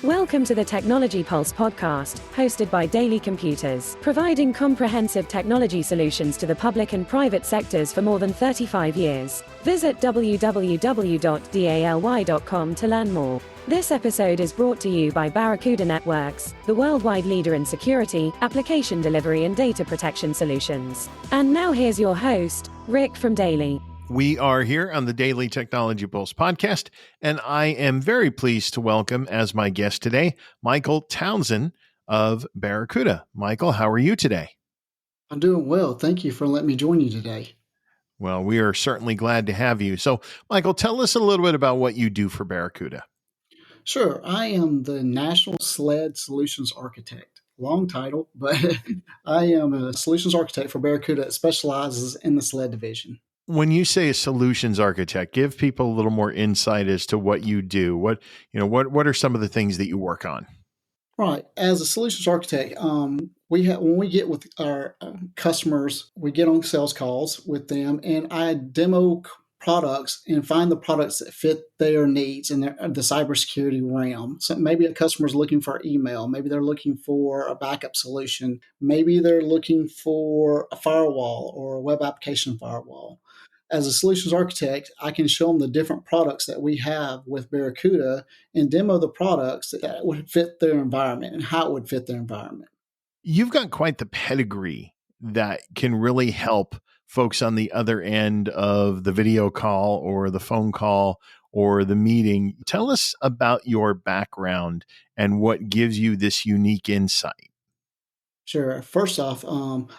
Welcome to the Technology Pulse podcast, hosted by DALY Computers, providing comprehensive technology solutions to the public and private sectors for more than 35 years. Visit www.daly.com to learn more. This episode is brought to you by Barracuda Networks, the worldwide leader in security, application delivery and data protection solutions. And now here's your host, Rick from DALY. We are here on the Daily Technology Pulse podcast, and I am very pleased to welcome as my guest today, Michael Townsend of Barracuda. Michael, how are you today? I'm doing well. Thank you for letting me join you today. Well, we are certainly glad to have you. So, Michael, tell us a little bit about what you do for Barracuda. Sure. I am the National SLED Solutions Architect. Long title, but I am a solutions architect for Barracuda that specializes in the SLED division. When you say a solutions architect, give people a little more insight as to what you do. What are some of the things that you work on? Right. As a solutions architect, when we get with our customers, we get on sales calls with them, and I demo products and find the products that fit their needs in the cybersecurity realm. So maybe a customer's looking for email, maybe they're looking for a backup solution, maybe they're looking for a firewall or a web application firewall. As a solutions architect, I can show them the different products that we have with Barracuda and demo the products that would fit their environment and how it would fit their environment. You've got quite the pedigree that can really help folks on the other end of the video call or the phone call or the meeting. Tell us about your background and what gives you this unique insight. Sure. First off,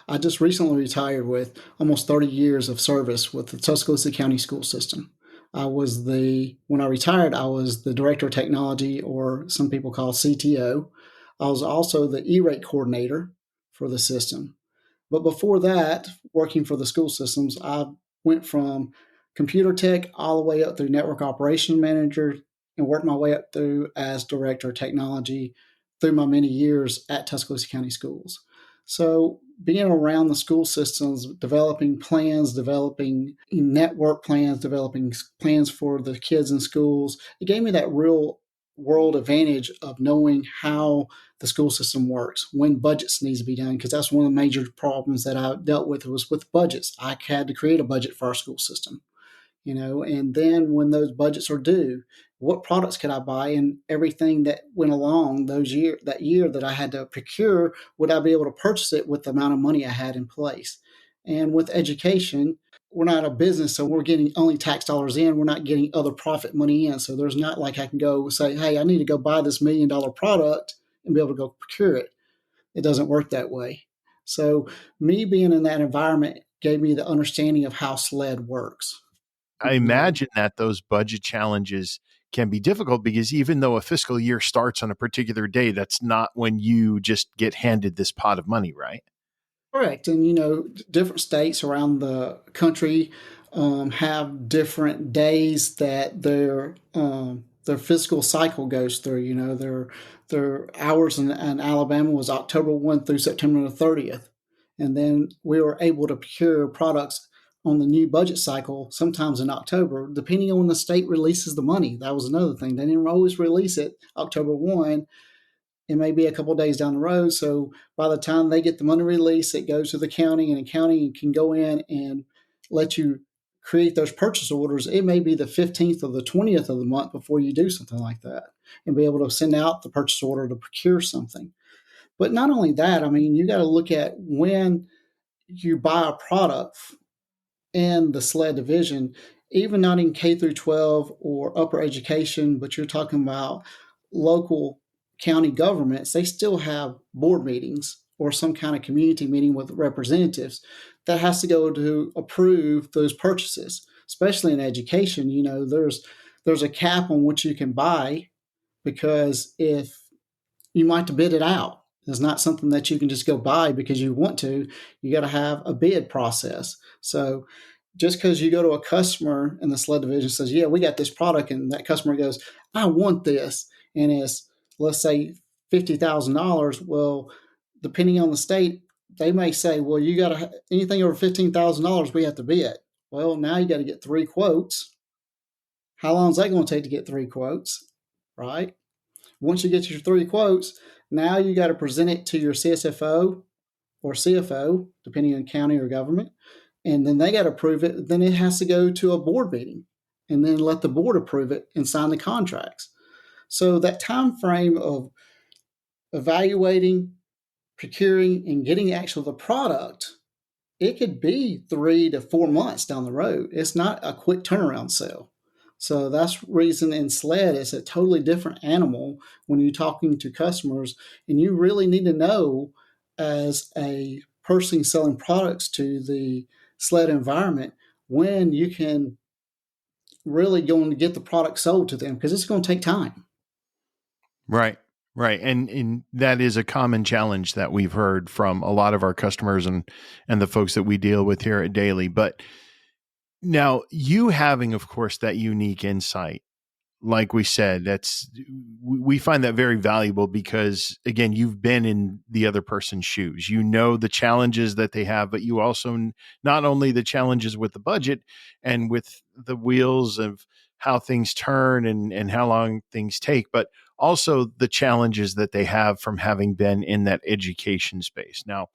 I just recently retired with almost 30 years of service with the Tuscaloosa County school system. When I retired, I was the Director of Technology, or some people call CTO. I was also the E-rate coordinator for the system. But before that, working for the school systems, I went from computer tech all the way up through network operations manager and worked my way up through as Director of Technology through my many years at Tuscaloosa County Schools. So being around the school systems, developing plans, developing network plans, developing plans for the kids in schools, it gave me that real world advantage of knowing how the school system works, when budgets need to be done, because that's one of the major problems that I dealt with was with budgets. I had to create a budget for our school system, and then when those budgets are due, what products could I buy, and everything that went along that year that I had to procure, would I be able to purchase it with the amount of money I had in place? And with education, we're not a business, so we're getting only tax dollars in. We're not getting other profit money in. So there's not like I can go say, hey, I need to go buy this $1 million product and be able to go procure it. It doesn't work that way. So me being in that environment gave me the understanding of how SLED works. I imagine that those budget challenges can be difficult because even though a fiscal year starts on a particular day, that's not when you just get handed this pot of money, right? Correct. And, different states around the country have different days that their fiscal cycle goes through. Their hours in Alabama was October 1 through September the 30th. And then we were able to procure products on the new budget cycle, sometimes in October, depending on when the state releases the money. That was another thing. They didn't always release it October 1. It may be a couple of days down the road. So by the time they get the money release, it goes to the county, and the county can go in and let you create those purchase orders. It may be the 15th or the 20th of the month before you do something like that, and be able to send out the purchase order to procure something. But not only that, you got to look at when you buy a product in the SLED division, even not in K through 12 or upper education, but you're talking about local county governments. They still have board meetings or some kind of community meeting with representatives that has to go to approve those purchases. Especially in education, there's a cap on what you can buy, because if you might have to bid it out. It's not something that you can just go buy because you want to. You got to have a bid process. So just because you go to a customer in the SLED division and says, yeah, we got this product, and that customer goes, I want this, and it's, let's say, $50,000. Well, depending on the state, they may say, well, you got to, anything over $15,000, we have to bid. Well, now you got to get 3 quotes. How long is that going to take to get 3 quotes? Right? Once you get your 3 quotes, now you got to present it to your CSFO or CFO, depending on county or government, and then they got to approve it. Then it has to go to a board meeting, and then let the board approve it and sign the contracts. So that time frame of evaluating, procuring, and getting actually the product, it could be 3 to 4 months down the road. It's not a quick turnaround sale. So that's reason in SLED is a totally different animal when you're talking to customers, and you really need to know as a person selling products to the SLED environment when you can really going to get the product sold to them, because it's going to take time. Right. Right. And that is a common challenge that we've heard from a lot of our customers and the folks that we deal with here at DALY. But now you having, of course, that unique insight, like we said, we find that very valuable because, again, you've been in the other person's shoes. You know the challenges that they have, but you also not only the challenges with the budget and with the wheels of how things turn and how long things take, but also the challenges that they have from having been in that education space. Now,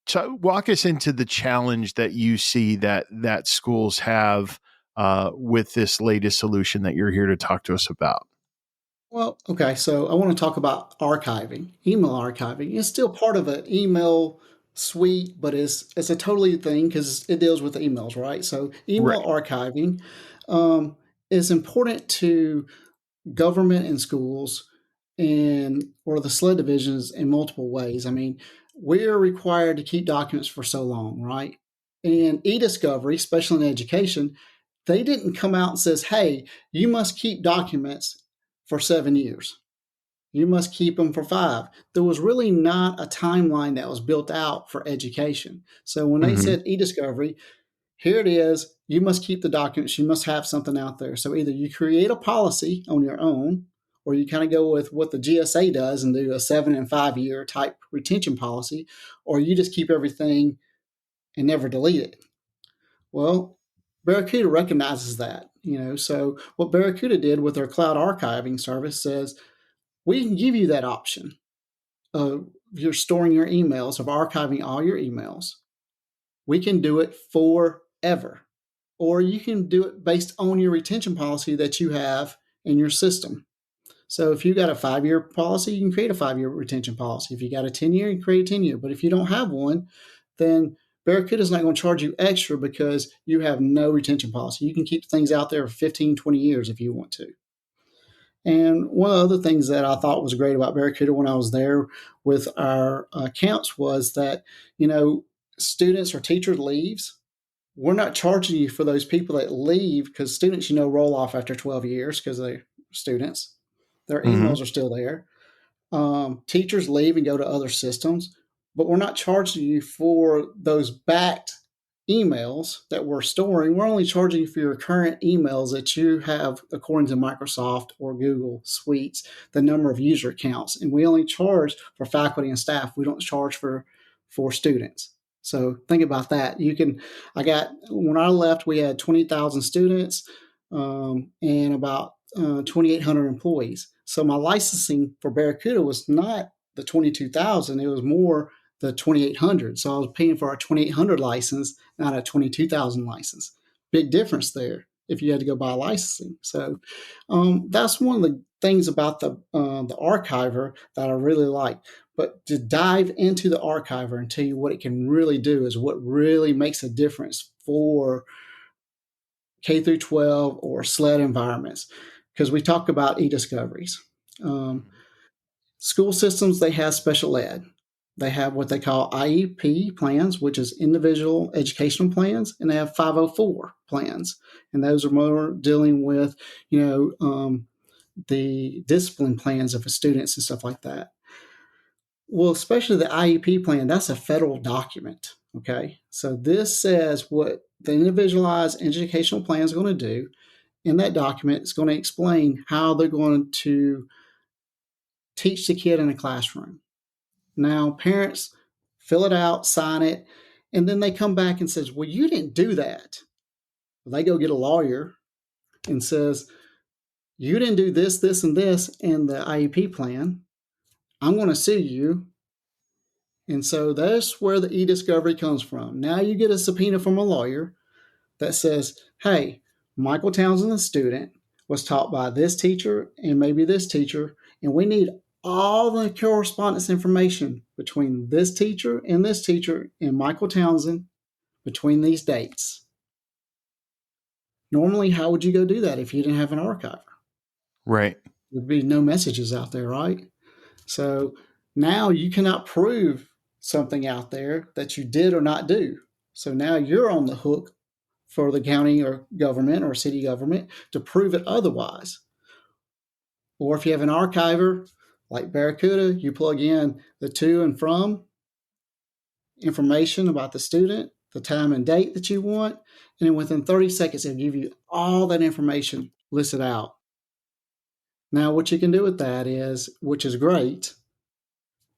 so walk us into the challenge that you see that schools have with this latest solution that you're here to talk to us about. Well, okay, so I want to talk about archiving, email archiving. It's still part of an email suite, but it's a totally thing because it deals with emails, right? So email Right. archiving is important to government and schools and or the SLED divisions in multiple ways. I mean, we're required to keep documents for so long, right? And e-discovery, especially in education, they didn't come out and says, hey, you must keep documents for 7 years. You must keep them for 5. There was really not a timeline that was built out for education. So when they Mm-hmm. said e-discovery, here it is. You must keep the documents. You must have something out there. So either you create a policy on your own, or you kind of go with what the GSA does and do a 7 and 5 year type retention policy, or you just keep everything and never delete it. Well, Barracuda recognizes that, So what Barracuda did with their cloud archiving service says we can give you that option of you're storing your emails, of archiving all your emails. We can do it forever. Or you can do it based on your retention policy that you have in your system. So if you got a 5-year policy, you can create a 5-year retention policy. If you got a 10-year, you can create a 10-year. But if you don't have one, then Barracuda is not going to charge you extra because you have no retention policy. You can keep things out there for 15, 20 years if you want to. And one of the other things that I thought was great about Barracuda when I was there with our accounts was that, students or teacher leaves, we're not charging you for those people that leave, because students, roll off after 12 years because they're students. Their Mm-hmm. emails are still there. Teachers leave and go to other systems, but we're not charging you for those backed emails that we're storing. We're only charging you for your current emails that you have according to Microsoft or Google Suites, the number of user accounts. And we only charge for faculty and staff. We don't charge for students. So think about that. When I left, we had 20,000 students and about 2,800 employees. So my licensing for Barracuda was not the 22,000; it was more the 2,800. So I was paying for a 2,800 license, not a 22,000 license. Big difference there if you had to go buy licensing. So that's one of the things about the archiver that I really like. But to dive into the archiver and tell you what it can really do is what really makes a difference for K through 12 or SLED environments, because we talk about e-discoveries. School systems, they have special ed. They have what they call IEP plans, which is individual educational plans, and they have 504 plans. And those are more dealing with, the discipline plans of the students and stuff like that. Well, especially the IEP plan, that's a federal document. Okay. So this says what the individualized educational plan is going to do. In that document, it's going to explain how they're going to teach the kid in a classroom. Now, parents fill it out, sign it, and then they come back and says, well, you didn't do that. Well, they go get a lawyer and says, you didn't do this, this, and this in the IEP plan. I'm going to sue you. And so that's where the e-discovery comes from. Now you get a subpoena from a lawyer that says, hey, Michael Townsend, the student, was taught by this teacher and maybe this teacher, and we need all the correspondence information between this teacher and Michael Townsend between these dates. Normally, how would you go do that if you didn't have an archiver? Right. There'd be no messages out there, right? So now you cannot prove something out there that you did or not do. So now you're on the hook for the county or government or city government to prove it otherwise. Or if you have an archiver like Barracuda, you plug in the to and from information about the student, the time and date that you want, and then within 30 seconds, it'll give you all that information listed out. Now, what you can do with that is, which is great,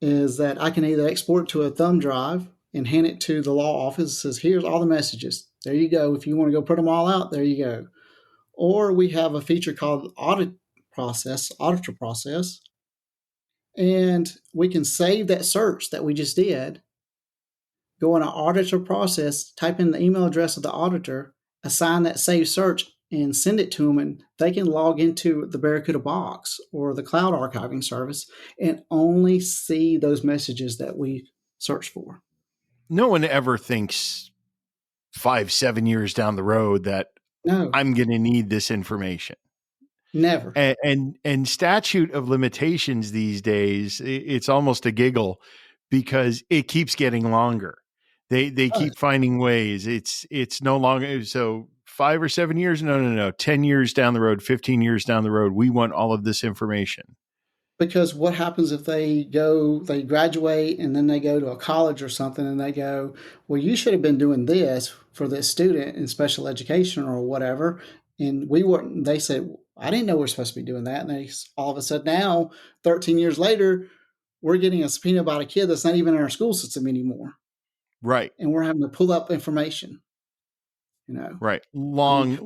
is that I can either export to a thumb drive and hand it to the law office. It says, here's all the messages. There you go. If you want to go put them all out, there you go. Or we have a feature called auditor process, and we can save that search that we just did, go in our auditor process, type in the email address of the auditor, assign that saved search, and send it to them, and they can log into the Barracuda box or the cloud archiving service and only see those messages that we search for. No one ever thinks 5-7 years down the road that I'm going to need this information. Never. And statute of limitations these days, it's almost a giggle because it keeps getting longer. They keep finding ways. It's no longer so 5 or 7 years. No. 10 years down the road, 15 years down the road, we want all of this information. Because what happens if they graduate and then they go to a college or something and they go, well, you should have been doing this for this student in special education or whatever. And we weren't, they said, I didn't know we're supposed to be doing that. And they all of a sudden now, 13 years later, we're getting a subpoena about a kid that's not even in our school system anymore. Right. And we're having to pull up information, Right. Long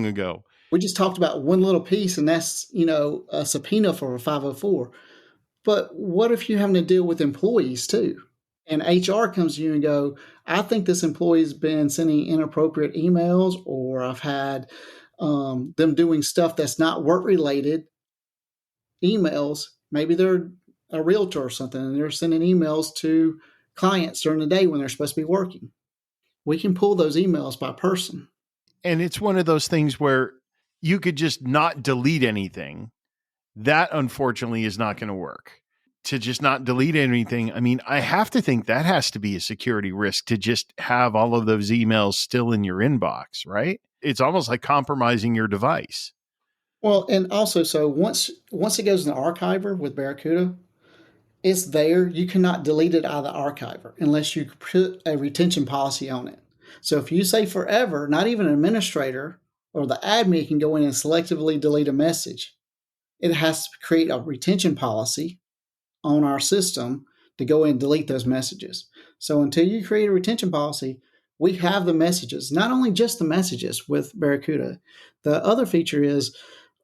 ago. We just talked about one little piece, and that's, a subpoena for a 504. But what if you're having to deal with employees too? And HR comes to you and go, I think this employee's been sending inappropriate emails, or I've had them doing stuff that's not work-related emails. Maybe they're a realtor or something, and they're sending emails to clients during the day when they're supposed to be working. We can pull those emails by person. And it's one of those things where you could just not delete anything. That, unfortunately, is not going to work. To just not delete anything, I mean, I have to think that has to be a security risk to just have all of those emails still in your inbox, right? It's almost like compromising your device. Well, and also, so once it goes in the archiver with Barracuda, it's there. You cannot delete it out of the archiver unless you put a retention policy on it. So if you say forever, not even an administrator or the admin can go in and selectively delete a message. It has to create a retention policy on our system to go in and delete those messages. So until you create a retention policy, we have the messages, not only just the messages with Barracuda. The other feature is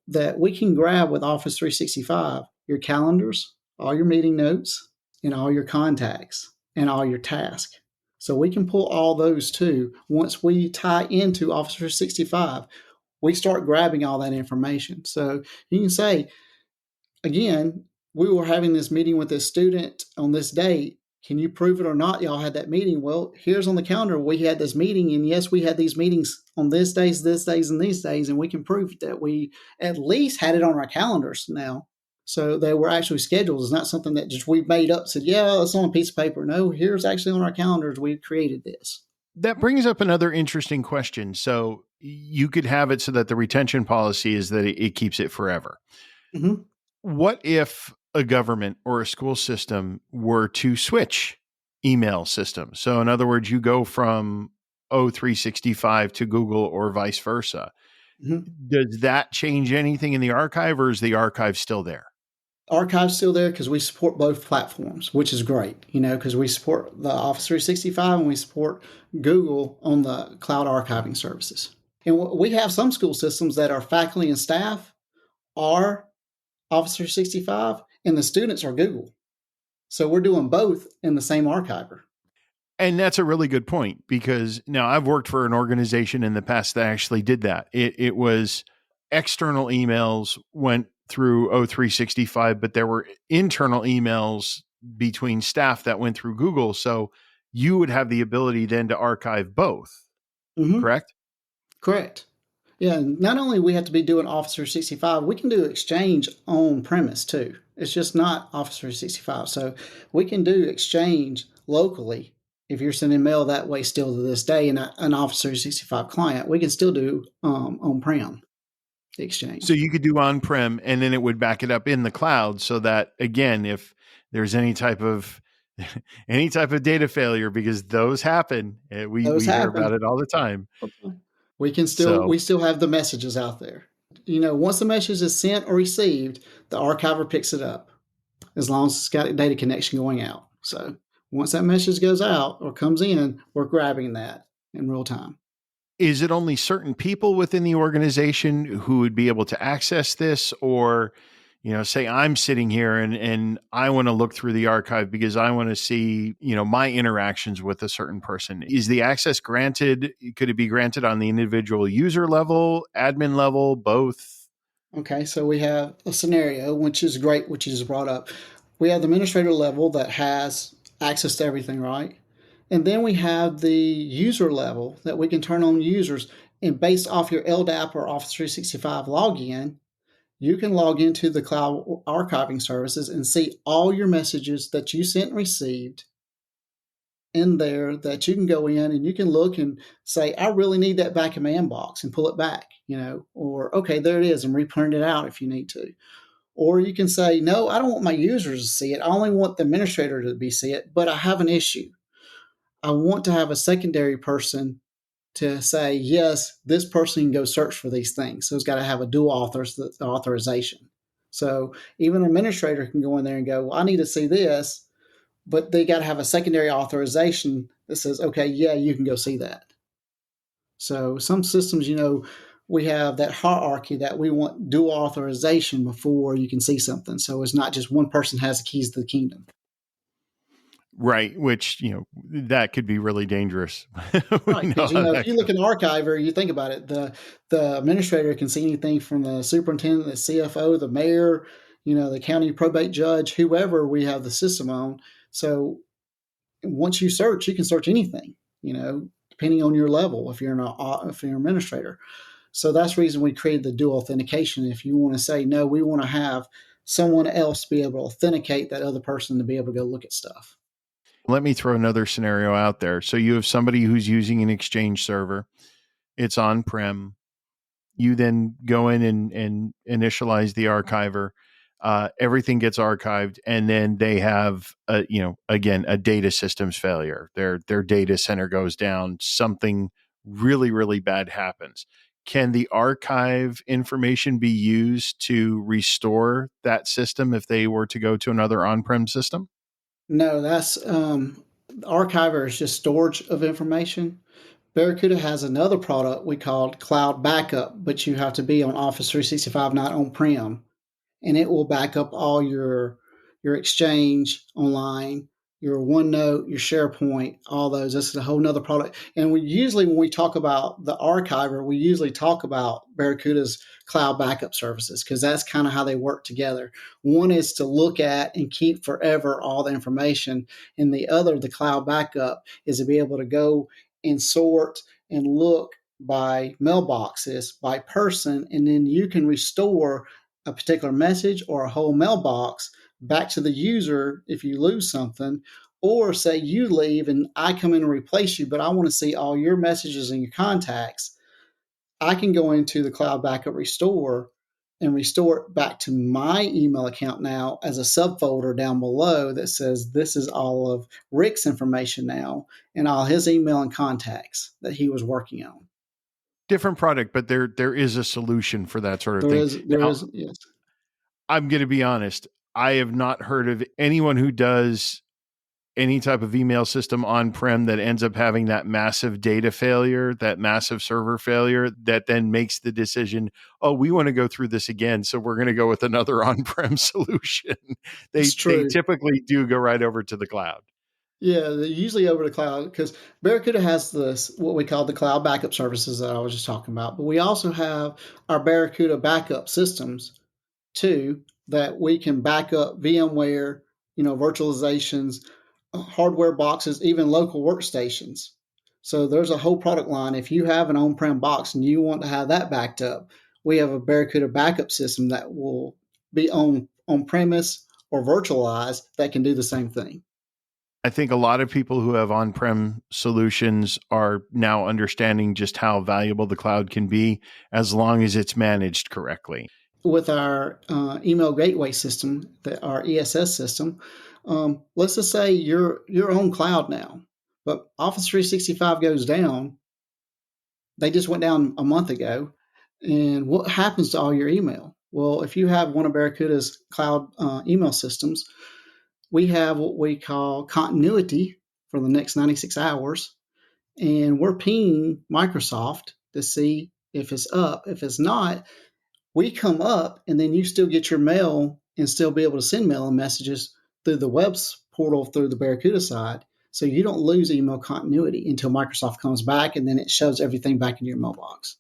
that we can grab with Office 365 your calendars, all your meeting notes, and all your contacts and all your tasks. So we can pull all those too. Once we tie into Office 365, we start grabbing all that information. So you can say, again, we were having this meeting with this student on this date. Can you prove it or not? Y'all had that meeting. Well, here's on the calendar. We had this meeting, and yes, we had these meetings on this days, and these days, and we can prove that we at least had it on our calendars now. So they were actually scheduled. It's not something that just we made up, said, yeah, it's on a piece of paper. No, here's actually on our calendars. We created this. That brings up another interesting question. So you could have it so that the retention policy is that it keeps it forever. Mm-hmm. What if a government or a school system were to switch email systems? So in other words, you go from O365 to Google or vice versa. Mm-hmm. Does that change anything in the archive, or is the archive still there? Archive's still there because we support both platforms, which is great, because we support the Office 365 and we support Google on the cloud archiving services. And we have some school systems that are faculty and staff are Office 365 and the students are Google. So we're doing both in the same archiver. And that's a really good point, because now I've worked for an organization in the past that actually did that. It was external emails went through O365, but there were internal emails between staff that went through Google. So you would have the ability then to archive both, correct? Correct. Yeah, not only we have to be doing Office 365, we can do Exchange on premise too. It's just not Office 365. So we can do Exchange locally. If you're sending mail that way still to this day in an Office 365 client, we can still do on-prem Exchange. So you could do on-prem and then it would back it up in the cloud, so that, again, if there's any type of data failure, because those happen, we hear about it all the time. Okay. We still have the messages out there. Once the message is sent or received, the archiver picks it up as long as it's got a data connection going out. So once that message goes out or comes in, we're grabbing that in real time. Is it only certain people within the organization who would be able to access this? Or, say I'm sitting here and I want to look through the archive because I want to see, my interactions with a certain person. Is the access granted? Could it be granted on the individual user level, admin level, both? Okay, so we have a scenario, which is great, which you just brought up. We have the administrator level that has access to everything, right? And then we have the user level that we can turn on users. And based off your LDAP or Office 365 login, you can log into the cloud archiving services and see all your messages that you sent and received in there, that you can go in and you can look and say, I really need that back in my inbox, and pull it back, or okay, there it is, and reprint it out if you need to. Or you can say, no, I don't want my users to see it. I only want the administrator to see it, but I have an issue. I want to have a secondary person to say, yes, this person can go search for these things. So it's got to have a dual authorization. So even an administrator can go in there and go, well, I need to see this, but they got to have a secondary authorization that says, okay, yeah, you can go see that. So some systems, we have that hierarchy that we want dual authorization before you can see something. So it's not just one person has the keys to the kingdom. Right, which, that could be really dangerous. Right, because if you look at an archiver, you think about it, the administrator can see anything from the superintendent, the CFO, the mayor, the county probate judge, whoever we have the system on. So once you search, you can search anything, depending on your level, if you're an administrator. So that's the reason we created the dual authentication. If you want to say, no, we want to have someone else be able to authenticate that other person to be able to go look at stuff. Let me throw another scenario out there. So you have somebody who's using an Exchange server. It's on-prem. You then go in and initialize the archiver. Everything gets archived, and then they have, again, a data systems failure. Their data center goes down. Something really, really bad happens. Can the archive information be used to restore that system if they were to go to another on-prem system? No, that's archiver is just storage of information. Barracuda has another product we called Cloud Backup, but you have to be on Office 365, not on-prem, and it will back up all your Exchange online, your OneNote, your SharePoint, all those. This is a whole nother product. And we usually, when we talk about the archiver, we usually talk about Barracuda's cloud backup services, because that's kind of how they work together. One is to look at and keep forever all the information, and the other, the cloud backup, is to be able to go and sort and look by mailboxes, by person, and then you can restore a particular message or a whole mailbox back to the user if you lose something. Or say you leave and I come in and replace you, but I want to see all your messages and your contacts. I can go into the cloud backup restore and restore it back to my email account now as a subfolder down below that says this is all of Rick's information now and all his email and contacts that he was working on. Different product, but there is a solution for that sort of thing. There is, yes. I'm going to be honest. I have not heard of anyone who does any type of email system on-prem that ends up having that massive data failure, that massive server failure, that then makes the decision, oh, we want to go through this again, so we're going to go with another on-prem solution. It's They true. typically do go right over to the cloud. Yeah, they're usually over the cloud because Barracuda has this what we call the cloud backup services that I was just talking about. But we also have our Barracuda backup systems too that we can back up VMware, virtualizations, hardware boxes, even local workstations. So there's a whole product line. If you have an on-prem box and you want to have that backed up, we have a Barracuda backup system that will be on premise or virtualized that can do the same thing. I think a lot of people who have on-prem solutions are now understanding just how valuable the cloud can be as long as it's managed correctly. With our email gateway system, our ESS system, let's just say you're on cloud now, but Office 365 goes down. They just went down a month ago. And what happens to all your email? Well, if you have one of Barracuda's cloud email systems, we have what we call continuity for the next 96 hours. And we're pinging Microsoft to see if it's up. If it's not, we come up and then you still get your mail and still be able to send mail and messages through the web's portal through the Barracuda side. So you don't lose email continuity until Microsoft comes back and then it shoves everything back into your mailbox.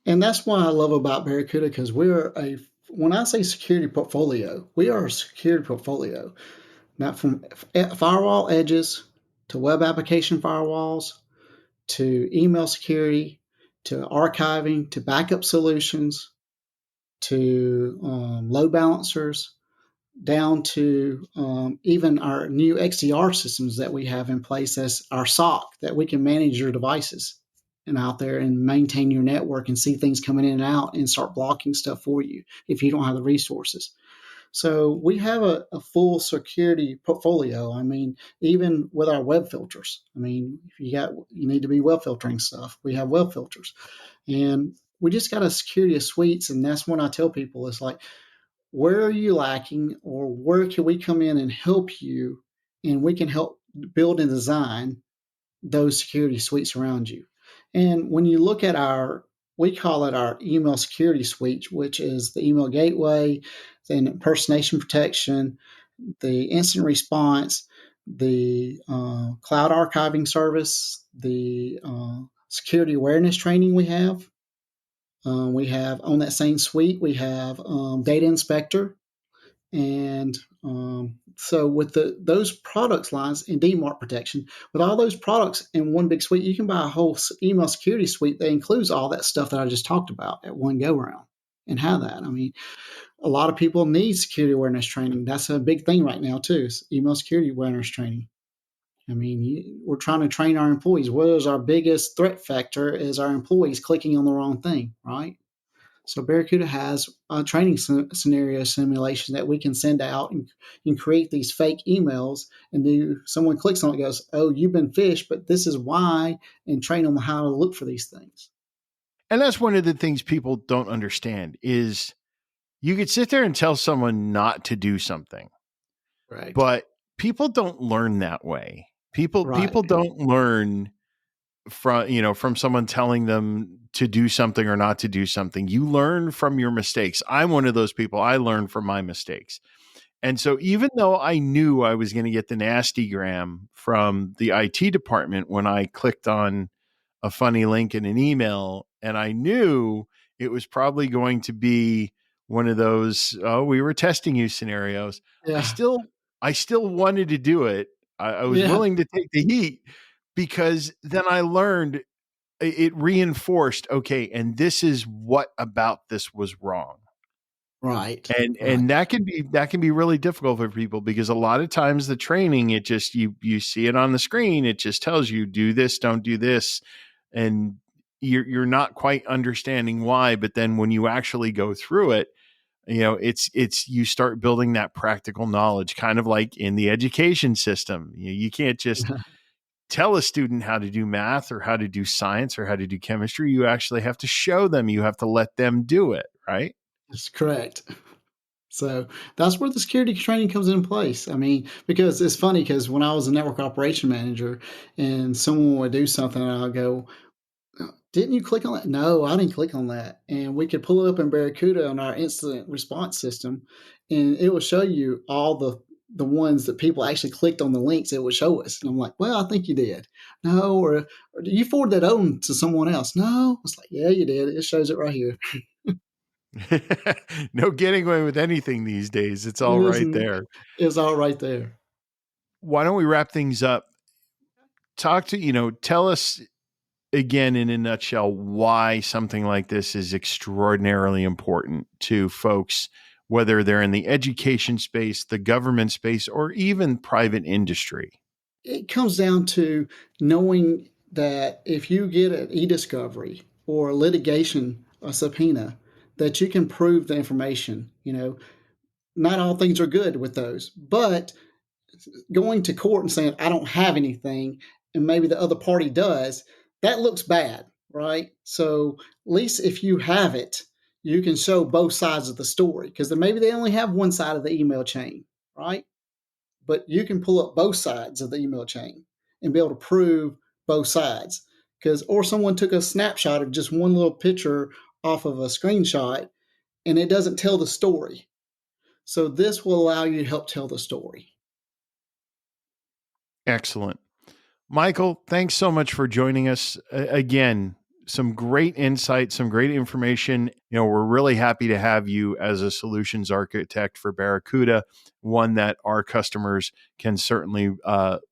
And that's what I love about Barracuda because when I say security portfolio, we are a security portfolio. Now, from firewall edges to web application firewalls to email security to archiving to backup solutions to load balancers down to even our new XDR systems that we have in place as our SOC that we can manage your devices and out there and maintain your network and see things coming in and out and start blocking stuff for you if you don't have the resources. So we have a full security portfolio. I mean, even with our web filters. I mean, if you need to be web filtering stuff, we have web filters. And we just got a security of suites, and that's when I tell people it's like, where are you lacking, or where can we come in and help you, and we can help build and design those security suites around you. And when you look at we call it our email security suite, which is the email gateway, then impersonation protection, the instant response, the cloud archiving service, the security awareness training we have. We have on that same suite, we have data inspector. And so with those products lines and DMARC protection, with all those products in one big suite, you can buy a whole email security suite that includes all that stuff that I just talked about at one go round and have that. I mean, a lot of people need security awareness training. That's a big thing right now too, is email security awareness training. I mean, we're trying to train our employees. What is our biggest threat factor is our employees clicking on the wrong thing, right? So Barracuda has a training scenario simulation that we can send out and create these fake emails. And someone clicks on it and goes, oh, you've been phished, but this is why, and train them how to look for these things. And that's one of the things people don't understand is you could sit there and tell someone not to do something. Right. But people don't learn that way. People Right. don't learn from someone telling them to do something or not to do something. You learn from your mistakes. I'm one of those people. I learn from my mistakes. And so even though I knew I was going to get the nasty gram from the IT department when I clicked on a funny link in an email, and I knew it was probably going to be one of those, oh, we were testing you scenarios. Yeah. I still wanted to do it. I was willing to take the heat because then I learned it reinforced, okay, and this is what about this was wrong. Right. And that can be really difficult for people because a lot of times the training, it just you see it on the screen, it just tells you do this, don't do this, and you're not quite understanding why. But then when you actually go through it, it's you start building that practical knowledge, kind of like in the education system. You can't just tell a student how to do math or how to do science or how to do chemistry. You actually have to show them. You have to let them do it, right? That's correct. So that's where the security training comes into place. I mean, because it's funny because when I was a network operation manager and someone would do something, and I'll go, didn't you click on that? No, I didn't click on that. And we could pull it up in Barracuda on our incident response system, and it will show you all the ones that people actually clicked on the links. It would show us. And I'm like, well, I think you did. No, or you forwarded that on to someone else? No. It's like, yeah, you did. It shows it right here. No getting away with anything these days. It's all It right isn't. there. It's all right there. Why don't we wrap things up? Tell us again in a nutshell why something like this is extraordinarily important to folks, whether they're in the education space, the government space, or even private industry. It comes down to knowing that if you get an e-discovery or a litigation, a subpoena, that you can prove the information. Not all things are good with those, but going to court and saying, I don't have anything, and maybe the other party does, that looks bad, right? So at least if you have it, you can show both sides of the story, because maybe they only have one side of the email chain, right? But you can pull up both sides of the email chain and be able to prove both sides. Or someone took a snapshot of just one little picture off of a screenshot, and it doesn't tell the story. So this will allow you to help tell the story. Excellent. Michael, thanks so much for joining us. Again, some great insight, some great information. We're really happy to have you as a solutions architect for Barracuda, one that our customers can certainly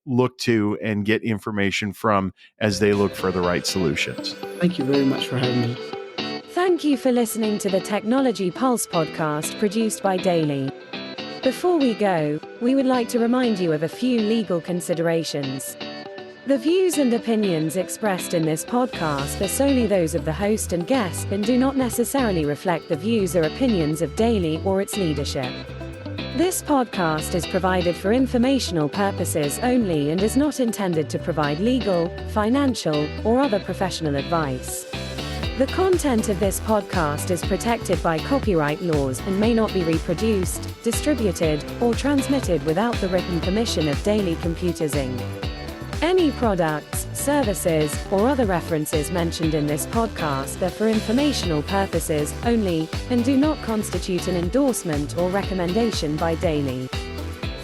look to and get information from as they look for the right solutions. Thank you very much for having me. Thank you for listening to the Technology Pulse podcast produced by DALY. Before we go, we would like to remind you of a few legal considerations. The views and opinions expressed in this podcast are solely those of the host and guest and do not necessarily reflect the views or opinions of DALY or its leadership. This podcast is provided for informational purposes only and is not intended to provide legal, financial, or other professional advice. The content of this podcast is protected by copyright laws and may not be reproduced, distributed, or transmitted without the written permission of DALY Computers Inc. Any products, services, or other references mentioned in this podcast are for informational purposes only and do not constitute an endorsement or recommendation by DALY.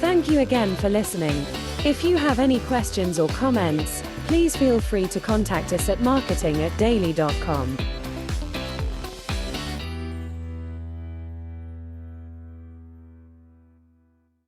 Thank you again for listening. If you have any questions or comments, please feel free to contact us at marketing@daly.com.